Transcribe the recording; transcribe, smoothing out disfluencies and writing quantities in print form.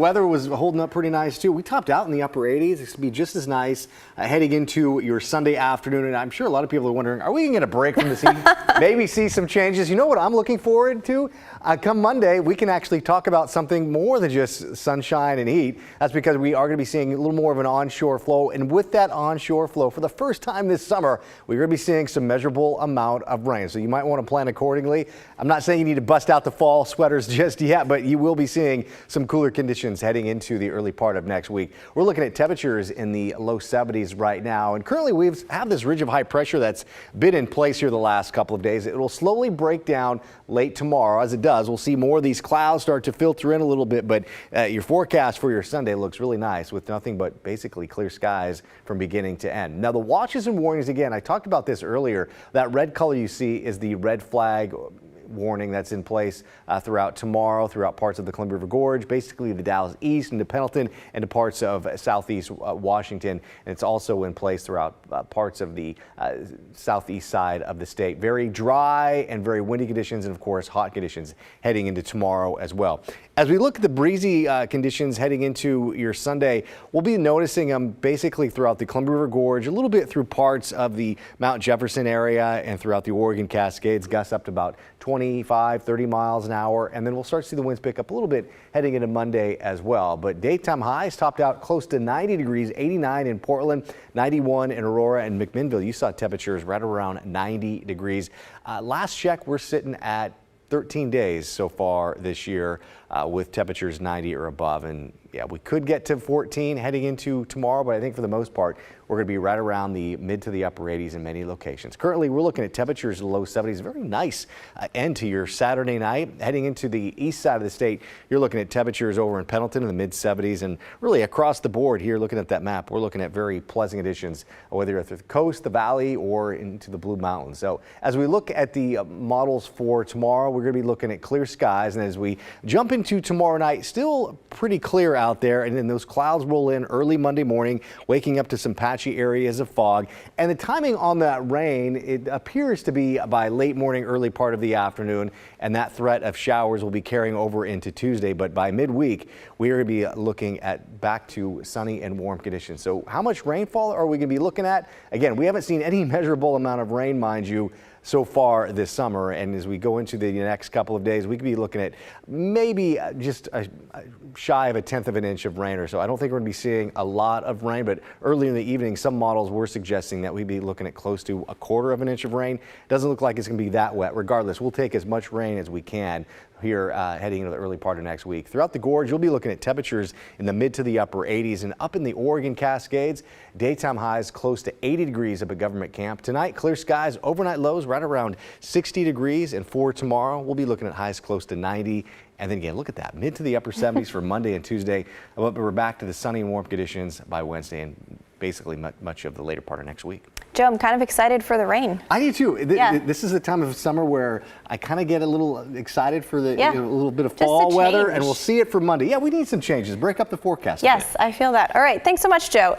Weather was holding up pretty nice too. We topped out in the upper 80s. It's going to be just as nice heading into your Sunday afternoon. And I'm sure a lot of people are wondering, are we going to get a break from this heat? Maybe see some changes. You know what I'm looking forward to? Come Monday, we can actually talk about something more than just sunshine and heat. That's because we are going to be seeing a little more of an onshore flow. And with that onshore flow, for the first time this summer, we're going to be seeing some measurable amount of rain. So you might want to plan accordingly. I'm not saying you need to bust out the fall sweaters just yet, but you will be seeing some cooler conditions heading into the early part of next week. We're looking at temperatures in the low 70s right now, and currently we have this ridge of high pressure that's been in place here the last couple of days. It will slowly break down late tomorrow. As it does, we'll see more of these clouds start to filter in a little bit, but your forecast for your Sunday looks really nice with nothing but basically clear skies from beginning to end. Now the watches and warnings, again, I talked about this earlier. That red color you see is the red flag warning that's in place throughout tomorrow, throughout parts of the Columbia River Gorge, basically the Dalles East into Pendleton and to parts of southeast Washington. And it's also in place throughout parts of the southeast side of the state. Very dry and very windy conditions, and of course hot conditions heading into tomorrow as well. As we look at the breezy conditions heading into your Sunday, we'll be noticing them basically throughout the Columbia River Gorge, a little bit through parts of the Mount Jefferson area and throughout the Oregon Cascades, gusts up to about 25, 30 miles an hour, and then we'll start to see the winds pick up a little bit heading into Monday as well. But daytime highs topped out close to 90 degrees, 89 in Portland, 91 in Aurora and McMinnville. You saw temperatures right around 90 degrees. Last check, we're sitting at 13 days so far this year with temperatures 90 or above. And yeah, we could get to 14 heading into tomorrow, but I think for the most part, we're going to be right around the mid to the upper 80s in many locations. Currently, we're looking at temperatures in the low 70s. Very nice end to your Saturday night. Heading into the east side of the state, you're looking at temperatures over in Pendleton in the mid 70s, and really across the board here, looking at that map, we're looking at very pleasant conditions, whether you're at the coast, the valley, or into the Blue Mountains. So as we look at the models for tomorrow, we're going to be looking at clear skies, and as we jump into tomorrow night, still pretty clear out there, and then those clouds roll in early Monday morning, waking up to some patchy areas of fog. And the timing on that rain, it appears to be by late morning, early part of the afternoon, and that threat of showers will be carrying over into Tuesday. But by midweek, we are going to be looking at back to sunny and warm conditions. So how much rainfall are we going to be looking at? Again, we haven't seen any measurable amount of rain, mind you, so far this summer, and as we go into the next couple of days, we could be looking at maybe just shy of 1/10 of an inch of rain or so. I don't think we're going to be seeing a lot of rain, but early in the evening, some models were suggesting that we'd be looking at close to 1/4 of an inch of rain. Doesn't look like it's going to be that wet. Regardless, we'll take as much rain as we can here heading into the early part of next week. Throughout the gorge, you'll be looking at temperatures in the mid to the upper 80s, and up in the Oregon Cascades, daytime highs close to 80 degrees up at Government Camp. Tonight, clear skies, overnight lows right around 60 degrees, and for tomorrow, we'll be looking at highs close to 90. And then again, look at that, mid to the upper 70s for Monday and Tuesday. But we're back to the sunny and warm conditions by Wednesday and basically much of the later part of next week. Joe, I'm kind of excited for the rain. I do too. Yeah. This is the time of summer where I kind of get a little excited for the yeah. a little bit of fall weather, and we'll see it for Monday. Yeah, we need some changes. Break up the forecast. Yes, I feel that. All right, thanks so much, Joe.